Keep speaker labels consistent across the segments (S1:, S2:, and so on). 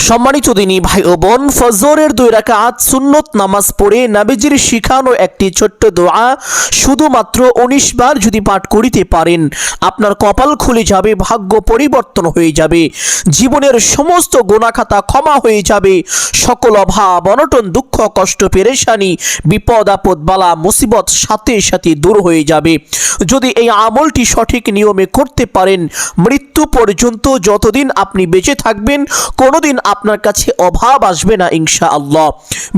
S1: সম্মানিত দিনী ভাই ও বোন, ফজরের 2 রাকাত সুন্নত নামাজ পড়ে নবীজির শিখানো একটি ছোট্ট দোয়া শুধুমাত্র 19 বার যদি পাঠ করিতে পারেন, আপনার কপাল খুলে যাবে, ভাগ্য পরিবর্তন হয়ে যাবে, জীবনের সমস্ত গুনাহ খাতা ক্ষমা হয়ে যাবে, সকল অভাব অনটন দুঃখ কষ্ট পেরেশানি বিপদ আপদ বালা মুসিবত সাথে সাথে দূর হয়ে যাবে। যদি এই আমলটি সঠিক নিয়মে করতে পারেন, মৃত্যু পর্যন্ত যতদিন আপনি বেঁচে থাকবেন কোনোদিন আপনার কাছে অভাব আসবে না ইনশাআল্লাহ।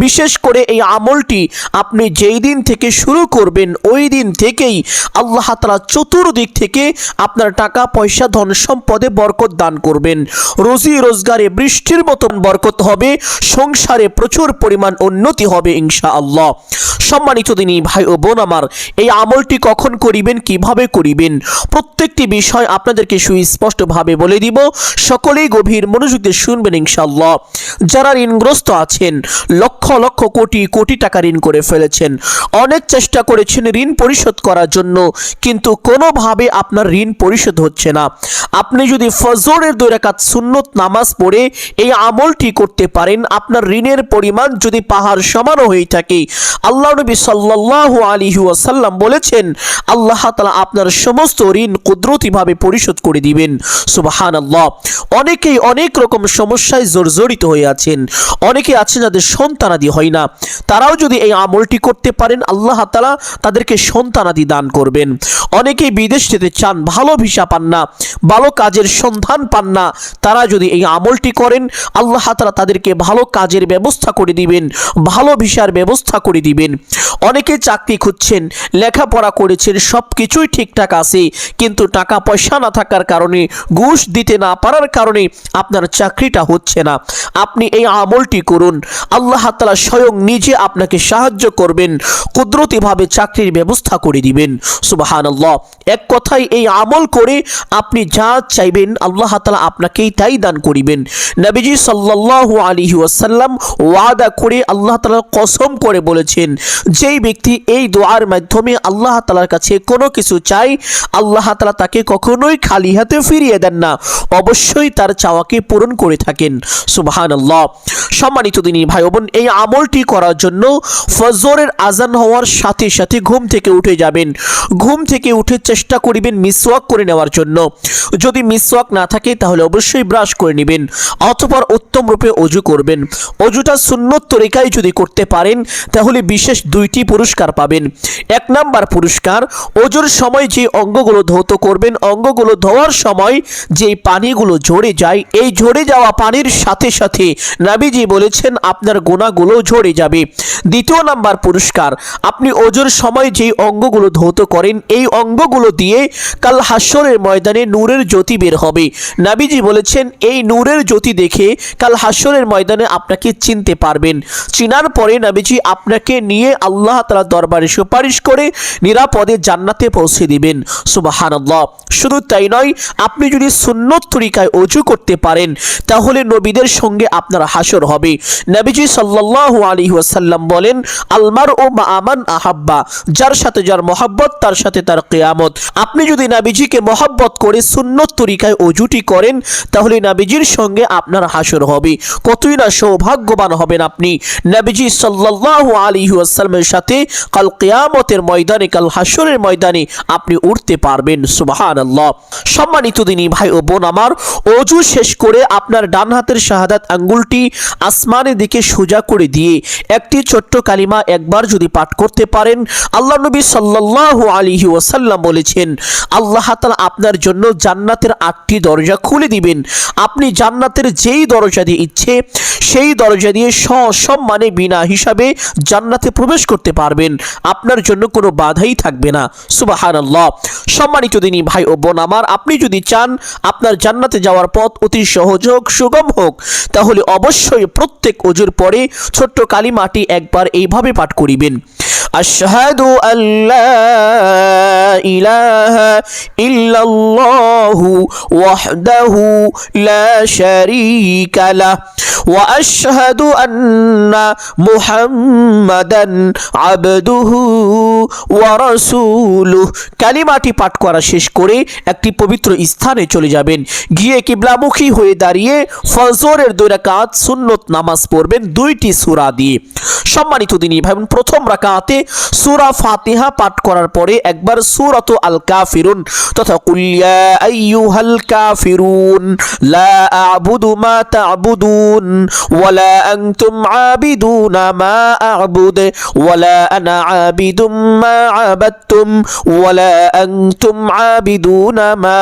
S1: বিশেষ করে এই আমলটি আপনি যেই দিন থেকে শুরু করবেন ওই দিন থেকেই আল্লাহ তাআলা চতুর্দিক থেকে আপনার টাকা পয়সা ধন সম্পদে বরকত দান করবেন, রুজি রোজগারে বৃষ্টির মতন বরকত হবে, সংসারে প্রচুর পরিমাণ উন্নতি হবে ইনশাআল্লাহ। সম্মানিত দিনী ভাই ও বোন আমার, এই আমলটি কখন করিবেন, কিভাবে করিবেন, প্রত্যেকটি বিষয় আপনাদেরকে সুস্পষ্টভাবে বলে দিব। সকলেই গভীর মনোযোগ দিয়ে শুনবেন ইনশাআল্লাহ। যারা ঋণগ্রস্ত আছেন, লক্ষ লক্ষ কোটি কোটি টাকা ঋণ করে ফেলেছেন, অনেক চেষ্টা করেছেন ঋণ পরিশোধ করার জন্য, কিন্তু কোনোভাবে আপনার ঋণ পরিশোধ হচ্ছে না। আপনি যদি ফজরের 2 রাকাত সুন্নত নামাজ পড়ে এই আমলটি করতে পারেন, আপনার ঋণের পরিমাণ যদি পাহাড় সমান হয়ে থাকে, আল্লাহ নবী সাল্লাল্লাহু আলাইহি ওয়াসাল্লাম বলেছেন আল্লাহ তাআলা আপনার সমস্ত ঋণ কুদরতিভাবে পরিশোধ করে দিবেন। সুবহানাল্লাহ। অনেকেই অনেক রকম সমস্যায় জর্জরিত হয়ে আছেন, অনেকে আছেন যাদের সন্তানাদি হয় না, তারাও যদি এই আমলটি করতে পারেন আল্লাহ তাআলা তাদেরকে সন্তানাদি দান করবেন। অনেকেই বিদেশ যেতে চান, ভালো ভিসা পান না, ভালো কাজের সন্ধান পান না, তারা যদি এই আমলটি করেন আল্লাহ তাআলা তাদেরকে ভালো কাজের ব্যবস্থা করে দিবেন, ভালো ভিসার ব্যবস্থা করে দিবেন। অনেকে চাকরি খুঁজছেন, লেখাপড়া করেছেন, সব কিছুই ঠিকঠাক আছে, কিন্তু টাকা পয়সা না থাকার কারণে, ঘুষ দিতে না পারার কারণে আপনার চাকরিটা হচ্ছে না। আপনি এই আমলটি করুন, আল্লাহ তাআলা স্বয়ং নিজে আপনাকে সাহায্য করবেন, কুদরতিভাবে চাকরির ব্যবস্থা করে দিবেন। সুবহানাল্লাহ। এক কথায় এই আমল করে আপনি যা চাইবেন আল্লাহ তাআলা আপনাকেই তাই দান করিবেন। নবীজি সাল্লাল্লাহু আলাইহি ওয়াসাল্লাম ওয়াদা করে আল্লাহ তাআলা কসম করে বলেছেন, যেই ব্যক্তি এই দোয়ার মাধ্যমে আল্লাহ তাআলার কাছে কোনো কিছু চাই, আল্লাহ তাআলা তাকে কখনোই খালি হাতে ফিরিয়ে দেন না, অবশ্যই তার চাওয়াকে পূরণ করে থাকেন। সুবহানাল্লাহ। সম্মানিত দিনী ভাই বোন, এই আমলটি করার জন্য ফজরের আজান হওয়ার সাথে সাথে ঘুম থেকে উঠে যাবেন। ঘুম থেকে উঠে চেষ্টা করিবেন মিসওয়াক করে নেওয়ার জন্য। যদি মিসওয়াক না থাকে তাহলে অবশ্যই ব্রাশ করে নেবেন, অতঃপর উত্তম রূপে অজু করবেন। অজুটা সুন্নত তরিকায় যদি করতে পারেন তাহলে বিশেষ 2টি পুরস্কার পাবেন। 1 নাম্বার পুরস্কার, অজুর সময় যে অঙ্গগুলো ধৌত করবেন, অঙ্গগুলো ধোয়ার সময় যে পানিগুলো ঝরে যায়, এই ঝরে যাওয়া পানির সাথে সাথে নবীজি বলেছেন আপনার গুনাহগুলো ঝরে যাবে। 2 নাম্বার পুরস্কার, আপনি অজুর সময় যে অঙ্গগুলো ধৌত করেন, এই অঙ্গগুলো দিয়ে কাল হাসরের ময়দানে নূরের জ্যোতি বের হবে। নবীজি বলেছেন এই নূরের জ্যোতি দেখে কাল হাসরের ময়দানে আপনাকে চিনতে পারবেন। চিনার পরে নবীজি আপনাকে নিয়ে আল্লাহ তাআলার দরবারে সুপারিশ করে নিরাপদে জান্নাতে পৌঁছে দিবেন। সুবহানাল্লাহ। শুধু তাই নয়, আপনি যদি সুন্নত তরিকায় অজু করতে পারেন তাহলে নবীদের সঙ্গে আপনার হাসর হবে। নবীজি সাল্লাল্লাহু আলাইহি ওয়াসাল্লাম বলেন আলমারউ মা'a মান আহাব্বা, যার সাথে যার মহব্বত তার সাথে তার কিয়ামত। আপনি যদি নবীজিকে মহব্বত করে সুন্নত তরিকায় অজুটি করেন তাহলে নবীজির সঙ্গে আপনার হাসর হবে। কতই না সৌভাগ্যবান হবেন আপনি। নবীজি সাল্লাল্লাহু আলাইহি ওয়াসাল্লামের সাথে কাল কিয়ামতের ময়দানে, কাল হাসরের ময়দানে আপনি উঠতে পারবেন। সুবহানাল্লাহ। সম্মানিত দিনী ভাই ও বোন আমার, অজু শেষ করে আপনার ডান হাতের শাহাদাত আঙ্গুলটি আসমানের দিকে সোজা করে দিয়ে একটি ছোট্ট কালিমা একবার যদি পাঠ করতে পারেন, আল্লাহ নবী সাল্লাল্লাহু আলাইহি ওয়াসাল্লাম বলেছেন আল্লাহ তাআলা আপনার জন্য জান্নাতের 8টি দরজা খুলে দিবেন। আপনি জান্নাতের যেই দরজা দিয়ে ইচ্ছে সেই দরজা দিয়ে সসম্মানে বিনা হিসাবে জান্নাতে প্রবেশ করতে পারবেন, আপনার জন্য কোনো বাধাই থাকবে না। সুবহানাল্লাহ। সম্মানিত দিনী ভাই ও বোন আমার, আপনি যদি চান আপনার জান্নাতে যাওয়ার পথ অতি সহজ হোক, সুগম হোক, তাহলে অবশ্যই প্রত্যেক ওজুর পরে ছোট্ট কালিমাটি একবার এইভাবে পাঠ করিবেন, আশহাদু আল্লা ইলাহা ইল্লাল্লাহু ওয়াহদাহু লা শারীকা লাহু ওয়া আশহাদু আন্না মুহাম্মাদান আবদুহু ওয়া রাসূলুহু। কালিমাটি পাঠ করা শেষ করে একটি পবিত্র স্থানে চলে যাবেন, গিয়ে কিবলামুখী হয়ে দাঁড়িয়ে ফজরের 2 রাকাত সুন্নত নামাজ পড়বেন 2টি সূরা দিয়ে। সম্মানিত দিনী ভাই বোন, প্রথম রাকাতে সূরা ফাতিহা পাঠ করার পরে একবার সূরাতু আল কাফিরুন তথা কুল ইয়া আইয়ুহাল কাফিরুন লা আ'বুদু মা তা'বুদুন ওয়ালা আনতুম আবিদুনা মা আ'বুদু ওয়ালা আনা আবিদুম মা আবাদতুম ওয়ালা আনতুম আবিদুনা মা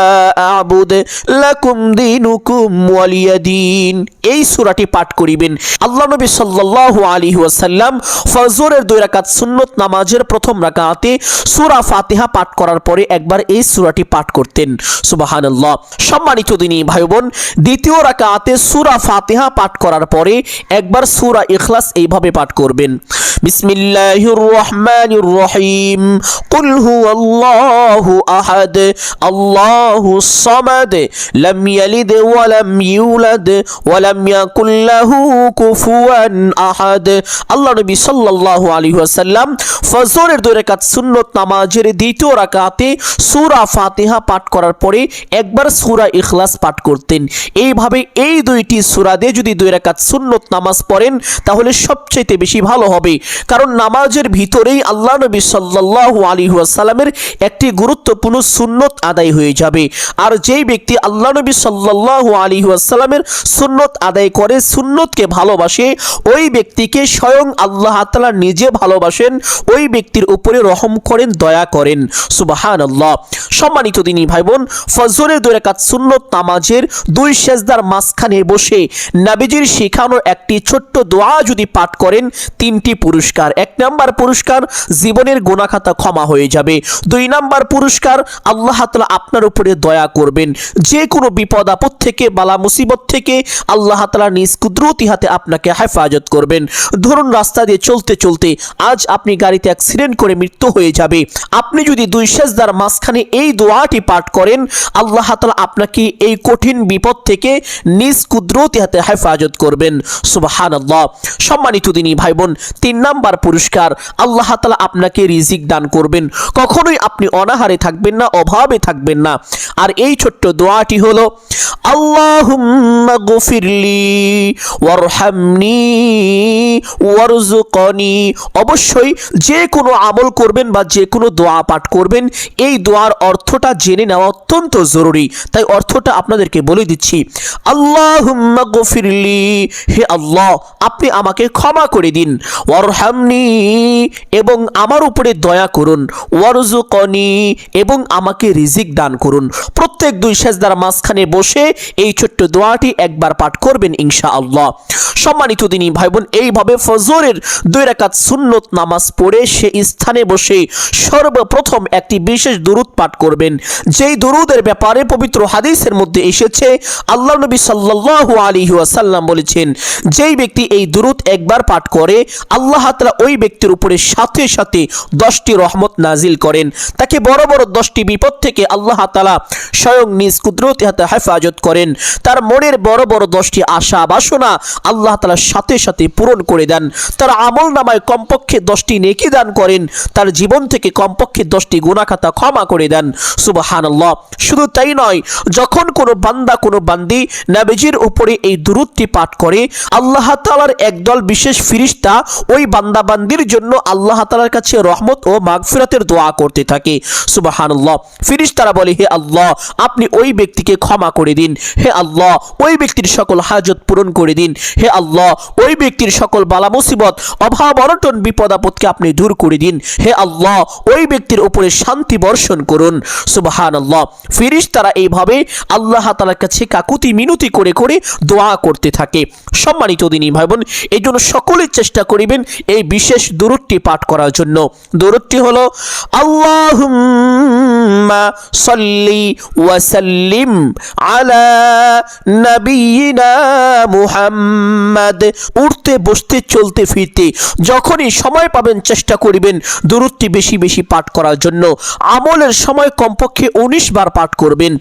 S1: আ'বুদু লাকুম দীনুকুম ওয়ালিয়া দীন। এই সূরাটি পাঠ করিবেন। আল্লাহ নবী সাল্লাল্লাহু আলাইহি ওয়াসাল্লাম ফজরের 2 রাকাত সুন্নত নামাজের প্রথম রাকাতে সূরা ফাতিহা পাঠ করার পরে একবার এই সূরাটি পাঠ করতেন। সুবহানাল্লাহ। সম্মানিত দিনী ভাই বোন, দ্বিতীয় রাকাতে সূরা ফাতিহা পাঠ করার পরে একবার সূরা ইখলাস এইভাবে পাঠ করবেন। বিসমিল্লাহির রহমানির রহিম কুল হুয়াল্লাহু আহাদ আল্লাহুস সামাদ লাম ইয়ালিদ ওয়া লাম ইউলাদ ওয়া লাম ইয়াকুল লাহু কুফুয়ান আহাদ। আল্লাহ নবী সাল্লাল্লাহু আলাইহি ওয়াসাল্লাম ফজরের 2 রাকাত সুন্নত নামাজের দ্বিতীয় রাকাতে সূরা ফাতিহা পাঠ করার পরে একবার সূরা ইখলাস পাঠ করতেন। এইভাবে এই 2টি সূরা দিয়ে যদি 2 রাকাত সুন্নত নামাজ পড়েন তাহলে সবচেয়ে বেশি ভালো হবে, কারণ নামাজের ভিতরেই আল্লাহ নবী সাল্লাল্লাহু আলাইহি ওয়াসাল্লামের একটি গুরুত্বপূর্ণ সুন্নত আদায় হয়ে যাবে। আর যেই ব্যক্তি আল্লাহ নবী সাল্লাল্লাহু আলাইহি ওয়াসাল্লামের সুন্নত আদায় করে, সুন্নতকে ভালোবাসে, ওই ব্যক্তিকে স্বয়ং আল্লাহ তাআলা নিজে ভালোবাসেন, ওই ব্যক্তির উপরে রহম করেন, দয়া করেন। সুবহানাল্লাহ। সম্মানিত দিনী ভাই বোন, ফজরের 2 রাকাত সুন্নত নামাজের 2 সেজদার মাঝখানে বসে নবীজির শেখানো একটি ছোট্ট দোয়া যদি পাঠ করেন 3টি পুরস্কার। 1 নাম্বার পুরস্কার, জীবনের গুনাহ খাতা ক্ষমা হয়ে যাবে। 2 নাম্বার পুরস্কার, আল্লাহ তাআলা আপনার উপরে দয়া করবেন, যে কোনো বিপদ আপদ থেকে, বালা মুসিবত থেকে আল্লাহ তাআলা নিজ কুদরতি হাতে আপনাকে হেফাজত করবেন। ধরুন রাস্তা দিয়ে চলতে চলতে আজ আপনি গাড়িতে অ্যাক্সিডেন্ট করে মৃত্যু হয়ে যাবে, আপনি যদি 2 সেজদার মাঝখানে এই দোয়াটি পাঠ করেন, আল্লাহ তাআলা আপনাকে এই কঠিন বিপদ থেকে নিজ কুদরতি হাতে হেফাজত করবেন। সুবহানাল্লাহ। সম্মানিত দিনী ভাই বোন, 3 নাম্বার পুরস্কার, আল্লাহ তাআলা আপনাকে রিজিক দান করবেন, কখনোই আপনি অনাহারে থাকবেন না, অভাবে থাকবেন না। আর এই ছোট্ট দোয়াটি হলো আল্লাহুম্মা গফিরলি ওয়ারহামনি ওয়ারযুকনি। অবশ্যই যে কোনো আমল করবেন বা যে কোনো দোয়া পাঠ করবেন, এই দোয়ার অর্থটা জেনে নেওয়া অত্যন্ত জরুরি, তাই অর্থটা আপনাদেরকে বলে দিচ্ছি। আল্লাহুম্মা গফিরলি, হে আল্লাহ আপনি আমাকে ক্ষমা করে দিন, ওয়ারহামনি এবং আমার উপরে দয়া করুন, ওয়ারযুকনি এবং আমাকে রিজিক দান করুন। প্রত্যেক 2 সেজদার মাঝখানে বসে এই ছোট্ট দোয়াটি একবার পাঠ করবেন ইনশাআল্লাহ। সম্মানিত দিনী ভাই বোন, এইভাবে ফজরের 2 রাকাত সুন্নত নামাজ পড়ে সে স্থানে বসে সর্বপ্রথম একটি বিশেষ দুরূদ পাঠ করবেন, যেই দুরূদের ব্যাপারে পবিত্র হাদিসের মধ্যে এসেছে। আল্লাহ নবী সাল্লাল্লাহু আলাইহি ওয়াসাল্লাম বলেছেন, যেই ব্যক্তি এই দুরূদ একবার পাঠ করে, আল্লাহ তাআলা ওই ব্যক্তির উপরে সাথে সাথে 10টি রহমত নাজিল করেন, তাকে বড় বড় 10টি বিপদ থেকে আল্লাহ তাআলা স্বয়ং নিজ কুদরতি হাতে হেফাজত করেন। তার মনের বড় বড় 10টি আশা বাসনা আল্লাহ তাআলা সাথে সাথে পূরণ করে দেন। তার আমল নামায় কমপক্ষে 10টি নেকি দান করেন, তার জীবন থেকে কমপক্ষে 10টি গুনাহ খাতা ক্ষমা করে দেন। সুবহানাল্লাহ। শুধু তাই নয়, যখন কোনো বান্দা কোনো বান্দি নবীজির উপরে এই দুরূদটি পাঠ করে, আল্লাহ তাআলার একদল বিশেষ ফেরেশতা ওই বান্দা বান্দির জন্য আল্লাহ তাআলার কাছে রহমত ও মাগফিরাতের দোয়া করতে থাকে। সুবহানাল্লাহ। ফেরেশতারা বলে, হে আল্লাহ আপনি ওই ব্যক্তিকে ক্ষমা করে দিন, হে আল্লাহ ওই ব্যক্তির সকল হাজত পূরণ করে দিন, হে আল্লাহ ওই ব্যক্তির সকল বালা মুসিবত, অভাব অনটন, বিপদ আপদকে আপনি দূর করে দিন, হে আল্লাহ ওই ব্যক্তির উপরে শান্তি বর্ষণ করুন। সুবহানাল্লাহ। ফেরেশতারা এইভাবে আল্লাহ তাআলার কাছে কাকুতি মিনতি করে করে দোয়া করতে থাকে। সম্মানিত দিনী ভাই বোন, এই জন্য সকলেই চেষ্টা করিবেন এই বিশেষ দুরূদটি পাঠ করার জন্য। দুরূদটি হলো আল্লাহুম্মা সাল্লি ওয়া সাল্লিম আলা নবিয়িনা মুহাম্মদ। উঠতে বসতে চলতে ফিরতে যখনই সময় পাবেন চেষ্টা করিবেন দুরূদটি বেশি বেশি পাঠ করার জন্য। আমলের সময় কমপক্ষে 19 বার পাঠ করবেন।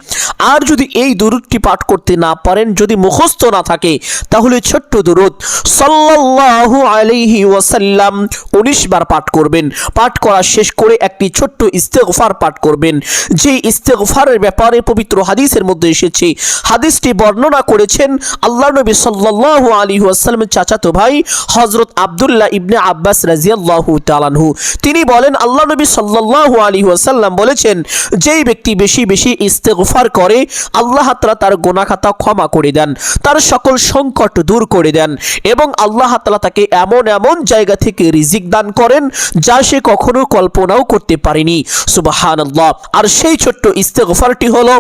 S1: আর যদি এই দুরূদটি পাঠ করতে না পারেন, যদি মুখস্থ না থাকে, তাহলে ছোট্ট দরুদ সাল্লাল্লাহু আলাইহি ওয়াসাল্লাম 19 বার পাঠ করবেন। পাঠ করা শেষ করে একটি ছোট্ট ইস্তেগফার পাঠ করবেন, যে ইস্তেগফারের ব্যাপারে পবিত্র হাদিসের মধ্যে এসেছে। হাদিসটি বর্ণনা করেছেন আল্লাহর নবী সাল্লাল্লাহু আলাইহি ওয়াসাল্লামের চাচাতো ভাই হযরত আব্দুল্লাহ ইবনে আব্বাস রাদিয়াল্লাহু তাআলা আনহু। তিনি বলেন, আল্লাহর নবী সাল্লাল্লাহু আলাইহি ওয়াসাল্লাম বলেছেন, যেই ব্যক্তি বেশি বেশি ইস্তেগফার করে আল্লাহ তাআলা তার গুনাহ খাতা ক্ষমা করে দেন, তার সকল সংকট দূর করে দেন এবং আল্লাহ তাআলা তাকে এমন এমন জায়গা থেকে রিজিক দান করেন যা সে কখনো কল্পনাও করতে পারেনি। সুবহানাল্লাহ। আর সেই ছোট্ট ইস্তেগফারটি হলো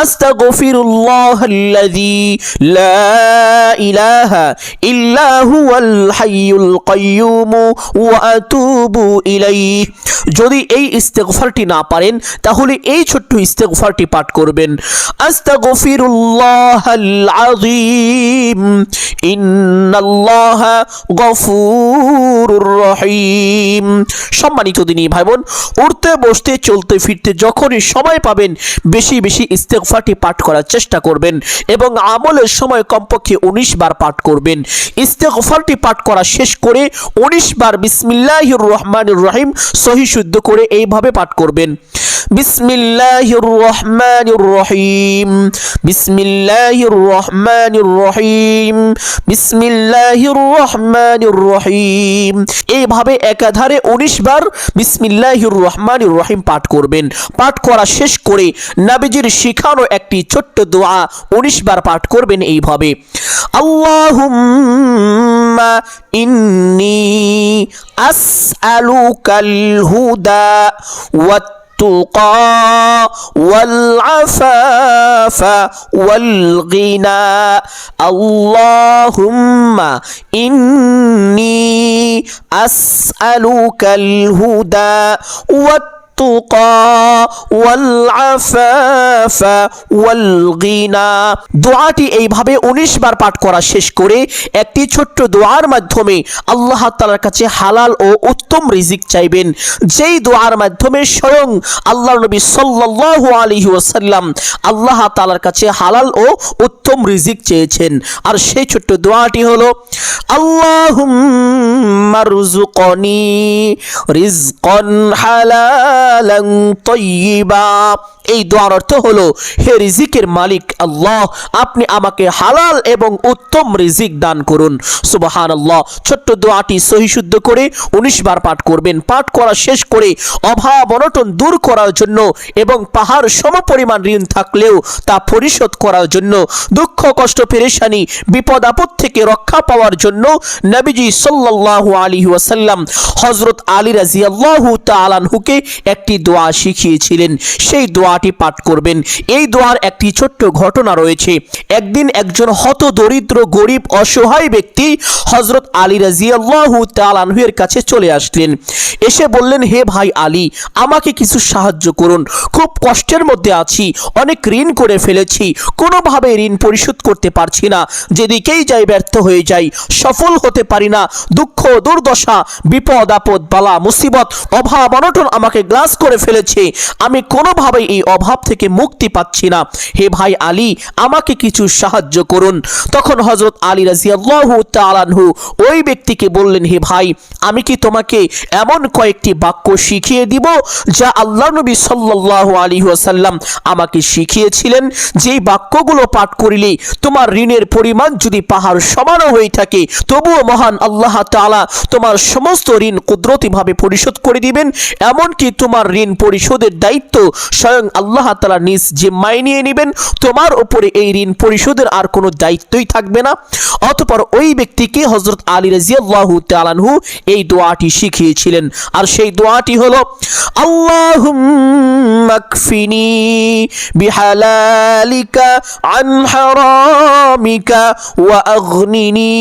S1: আস্তাগফিরুল্লাহাল্লাযী লা ইলাহা ইল্লা হুয়াল হাইয়ুল কাইয়্যুম ওয়া আতুবু ইলাইহি। যদি এই ইস্তেগফারটি না পারেন তাহলে এই ছোট্ট ইস্তেগফারটি পাঠ করবেন, আস্তাগফিরুল্লাহাল আযীম ইন্নাল্লাহা গফুরুর রহিম। সম্মানিত দিনী ভাই বোন, উঠতে বসতে চলতে ফিরতে যখনই সময় পাবেন বেশি বেশি ইস্তেগফারটি পাঠ করার চেষ্টা করবেন এবং আমলের সময় কমপক্ষে 19 বার পাঠ করবেন। ইস্তেগফারটি পাঠ করা শেষ করে 19 বার বিসমিল্লাহির রহমানির রহিম সহি শুদ্ধ করে এইভাবে পাঠ করবেন, বিসমিল্লাহির রহমানির রহিম, বিসমিল্লাহির রহমানির রহিম, বিসমিল্লাহির রহমানির রহিম। এইভাবে একাধারে 19 বার বিসমিল্লাহির রহমানির রহিম পাঠ করবেন। পাঠ করা শেষ করে নবীজির শিখানো একটি ছোট্ট দোয়া 19 বার পাঠ করবেন এইভাবে, আল্লাহুম্মা ইন্নী আসআলুকাল হুদা ওয়াত التقى والعفاف والغنى اللهم إني أسألك الهدى والتقى والعفاف والغنى। দোয়াটি এইভাবে 19 বার পাঠ করা শেষ করে একটি ছোট্ট দোয়ার মাধ্যমে আল্লাহ তাআলার কাছে হালাল ও উত্তম রিজিক চাইবেন, যেই দোয়ার মাধ্যমে স্বয়ং আল্লাহর নবী সাল্লাল্লাহু আলাইহি ওয়াসাল্লাম আল্লাহ তাআলার কাছে হালাল ও উত্তম রিজিক চেয়েছেন। আর সেই ছোট্ট দোয়াটি হলো, আল্লাহুম্মা রযুকনি রিজকান হালালান তাইয়্যিবা। এই দোয়ার অর্থ হলো, হে রিজিকের মালিক আল্লাহ, আপনি আমাকে হালাল এবং উত্তম রিজিক দান করুন। সুবহানাল্লাহ। ছোট্ট দোয়াটি সহি শুদ্ধ করে 19 বার পাঠ করবেন। পাঠ করা শেষ করে অভাব অনটন দূর করার জন্য এবং পাহাড় সমপরিমাণ ঋণ থাকলেও তা পরিশোধ করার জন্য, দুঃখ কষ্ট পেরেশানি বিপদ আপদ থেকে রক্ষা পাওয়ার জন্য নবীজি সাল্লাল্লাহু আলাইহি ওয়াসাল্লাম হযরত আলী রাদিয়াল্লাহু তাআলা আনহুকে একটি দোয়া শিখিয়েছিলেন। সেই দোয়াটি পাঠ করবেন। এই দোয়ার একটি ছোট্ট ঘটনা রয়েছে। একদিন একজন হতদরিদ্র গরিব অসহায় ব্যক্তি হযরত আলী রাদিয়াল্লাহু তাআলা আনহুর কাছে চলে আসলেন। এসে বললেন, হে ভাই আলী, আমাকে কিছু সাহায্য করুন, খুব কষ্টের মধ্যে আছি, অনেক ঋণ করে ফেলেছি, কোনোভাবে ঋণ পরিশোধ করতে পারছি না, যেদিকেই যাই ব্যর্থ হয়ে যাই, সফল হতে পারি না, দুঃখ দুর্দশা বিপদ আপদ বালা মুসিবত অভাব অনটন আমাকে গ্রাস করে ফেলেছে, আমি কোনোভাবেই এই অভাব থেকে মুক্তি পাচ্ছি না, হে ভাই আলী আমাকে কিছু সাহায্য করুন। তখন হযরত আলী রাদিয়াল্লাহু তাআলা আনহু ওই ব্যক্তিকে বললেন, হে ভাই, আমি কি তোমাকে এমন কয়েকটি বাক্য শিখিয়ে দিব যা আল্লাহর নবী সাল্লাল্লাহু আলাইহি ওয়াসাল্লাম আমাকে শিখিয়েছিলেন, যেই বাক্যগুলো পাঠ করিলে তোমার ঋণের পরিমাণ যদি পাহাড় সমানও হয়ে থাকে তবুও মহান আল্লাহ তাআলা তোমার সমস্ত ঋণ কুদরতিভাবে পরিশোধ করে দিবেন, এমনকি তোমার ঋণ পরিশোধের দায়িত্ব স্বয়ং আল্লাহ তাআলা নিজ জিম্মায় নিয়ে নেবেন, তোমার উপরে এই ঋণ পরিশোধের আর কোনো দায়িত্বই থাকবে না। অতঃপর ওই ব্যক্তিকে হযরত আলী রাদিয়াল্লাহু তাআলা আনহু এই দোয়াটি শিখিয়েছিলেন। আর সেই দোয়াটি হলো, আল্লাহুম্মা কফিনি বিহালালিকা আন হারামিকা ওয়া আগনিনি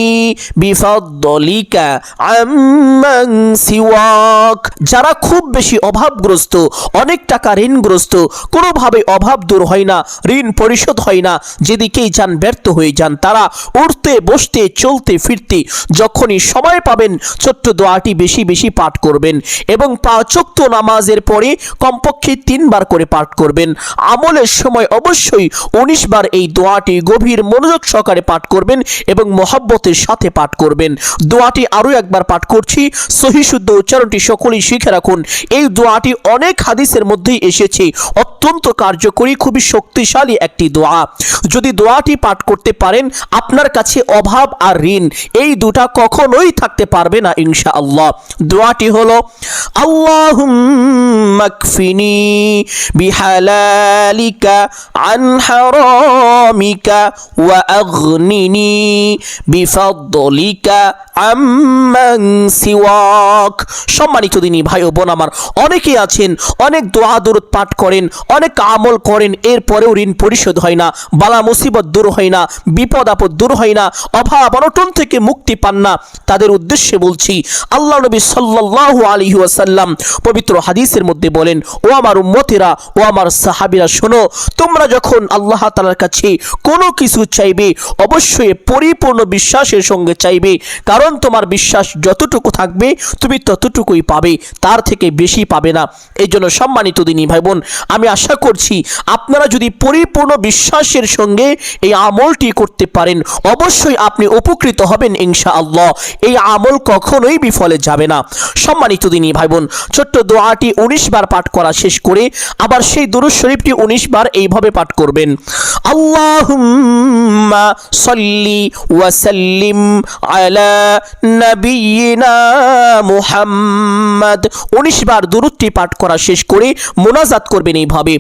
S1: বিফাদলিকা আম্মান সিওয়াক। যারা খুব বেশি অভাবগ্রস্ত অভাবগ্রস্ত, অনেক টাকা ঋণগ্রস্ত, কোনোভাবে অভাব দূর হয় না, ঋণ পরিশোধ হয় না, যেদিকেই যান ব্যর্থ হয়ে যান, তারা উঠতে বসতে চলতে ফিরতে যখনই সময় পাবেন ছোট্ট দোয়াটি বেশি বেশি পাঠ করবেন এবং 5 ওয়াক্ত নামাজের পরে কমপক্ষে 3 বার করে পাঠ করবেন। আমলের সময় অবশ্যই 19 বার এই দোয়াটি গভীর মনোযোগ সহকারে পাঠ করবেন এবং মহব্বতের সাথে পাঠ করবেন। দোয়াটি আরও একবার পাঠ করছি, সহি শুদ্ধ উচ্চারণটি সকলেই শিখে রাখুন। এই দোয়াটি অনেক হাদিসের মধ্যেই এসেছে, অত্যন্ত কার্যকরী, খুবই শক্তিশালী একটি দোয়া। যদি দোয়াটি পাঠ করতে পারেন আপনার কাছে অভাব আর ঋণ এই দুটা কখনোই থাকতে পারবে না ইনশাআল্লাহ। দোয়াটি হলো আল্লাহুম্মা কফিনি বিহালালিকা আন হারামিকা ওয়া আগনিনি বিফাদলিকা আম্মান সিওয়াক। সম্মানিত দিনী ভাই ও বোন আমার, অনেকেই আছেন অনেক দোয়া দরুদ পাঠ করেন, অনেক আমল করেন, এরপরেও ঋণ পরিশোধ হয় না, বালা মুসিবত দূর হয় না, বিপদ আপদ দূর হয় না, অভাব অনটন থেকে মুক্তি পান না। তাদের উদ্দেশ্যে বলছি, আল্লাহ নবী সাল্লাল্লাহু আলাইহি ওয়াসাল্লাম পবিত্র হাদিসের মধ্যে বলেন, ও আমার উম্মতেরা, ও আমার সাহাবীরা, শোনো, তোমরা যখন আল্লাহ তাআলার কাছে কোনো কিছু চাইবে অবশ্যই পরিপূর্ণ বিশ্বাসের সঙ্গে চাইবে, কারণ তোমার বিশ্বাস যতটুকু থাকবে তুমি ততটুকুই পাবে, তার থেকে বেশি পাবে না। এই জন্য সম্মানিত দিনী ভাই বোন, আমি আশা করছি আপনারা যদি পরিপূর্ণ বিশ্বাসের সঙ্গে এই আমলটি করতে পারেন অবশ্যই আপনি উপকৃত হবেন ইনশাআল্লাহ। এই আমল কখনোই বিফলে যাবে না। সম্মানিত দিনী ভাই বোন, ছোট্ট দোয়াটি 19 বার পাঠ করা শেষ করে আবার সেই দুরূদ শরীফটি 19 বার এইভাবে পাঠ করবেন, আল্লাহুম্মা সাল্লি ওয়া সাল্লিম আলা নাবিয়িনা মুহাম্মদ। 19 বার দুরূদটি পাঠ করা শেষ করে মোনাজাত করবেন এইভাবে,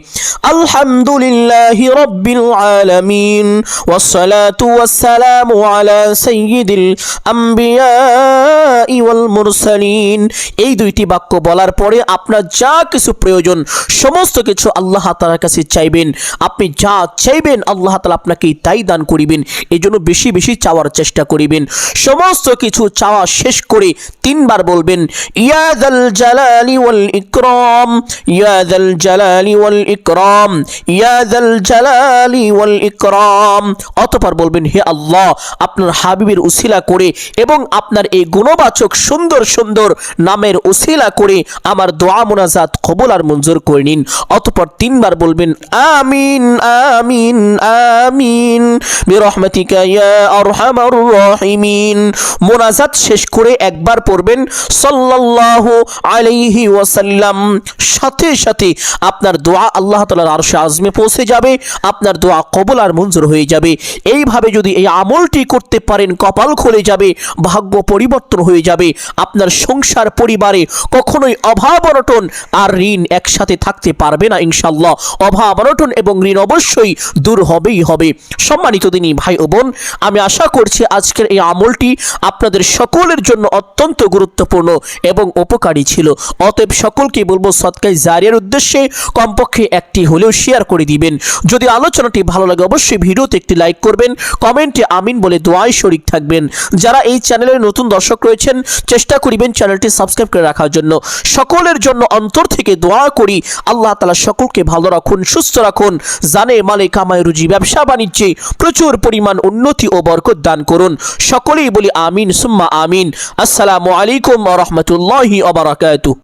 S1: আলহামদুলিল্লাহি রাব্বিল আলামিন ওয়াসসালাতু ওয়াসসালামু আলা সাইয়্যিদিল আম্বিয়াই ওয়াল মুরসালিন। এই দুইটি বাক্য বলার পরে আপনার যা কিছু প্রয়োজন সমস্ত কিছু আল্লাহ তাআলার কাছে চাইবেন। আপনি যা চাইবেন আল্লাহ তাআলা আপনাকে তাই দান করিবেন। এজন্য বেশি বেশি চাওয়ার চেষ্টা করিবেন। সমস্ত কিছু চাওয়া শেষ করে 3 বার বলবেন, ইয়া যাল জালালি ওয়াল ইকরাম, ইয়া যাল জালালি ওয়াল ইকরাম, ইয়া যাল জালালি ওয়াল ইকরাম। অতঃপর বলবেন, হে আল্লাহ, আপনার হাবিবের উসিলা করে এবং আপনার এই গুণবাচক সুন্দর সুন্দর নামের উসিলা করে আমার দোয়া মুনাজাত কবুল আর মঞ্জুর করে নিন। অতঃপর 3 বার বলবেন, আমিন আমিন আমিন বিরহমাতিকা ইয়া আরহামার রাহিমিন। মুনাজাত শেষ করে একবার পড়বেন সাল্লাল্লাহু আলাইহি ওয়াসাল্লাম। সাথে সাথে আপনার দোয়া আল্লাহ তাআলার আরশে আজমে পৌঁছে যাবে, আপনার দোয়া কবুল আর মঞ্জুর হয়ে যাবে। এইভাবে যদি এই আমলটি করতে পারেন কপাল খুলে যাবে, ভাগ্য পরিবর্তন হয়ে যাবে। আপনার সংসার পরিবারে কখনোই অভাব অনটন আর ঋণ একসাথে থাকতে পারবে না ইনশাআল্লাহ। অভাব অনটন এবং ঋণ অবশ্যই দূর হবেই হবে। সম্মানিত দিনী ভাই ও বোন, আমি আশা করছি আজকের এই আমলটি আপনাদের সকলের জন্য অত্যন্ত গুরুত্বপূর্ণ এবং উপকারী ছিল। অতএব সকলকে বলবো সদকায়ে জারিয়ার উদ্দেশ্যে কমপক্ষে একটি হলেও শেয়ার করে দিবেন। যদি আলোচনাটি ভালো লাগে অবশ্যই ভিডিওতে একটি লাইক করবেন, কমেন্টে আমিন বলে দোয়ায় শরীক থাকবেন। যারা এই চ্যানেলের নতুন দর্শক রয়েছেন চেষ্টা করিবেন চ্যানেলটি সাবস্ক্রাইব করে রাখার জন্য। সকলের জন্য অন্তর থেকে দোয়া করি আল্লাহ তাআলা সকলকে ভালো রাখুন, সুস্থ রাখুন, জানে মালে কামায় রুজি ব্যবসা বাণিজ্যে প্রচুর পরিমাণ উন্নতি ও বরকত দান করুন। সকলেই বলি আমিন সুম্মা আমিন। আসসালামু আলাইকুম ওয়া রাহমাতুল্লাহি ওয়া বারাকাতুহু।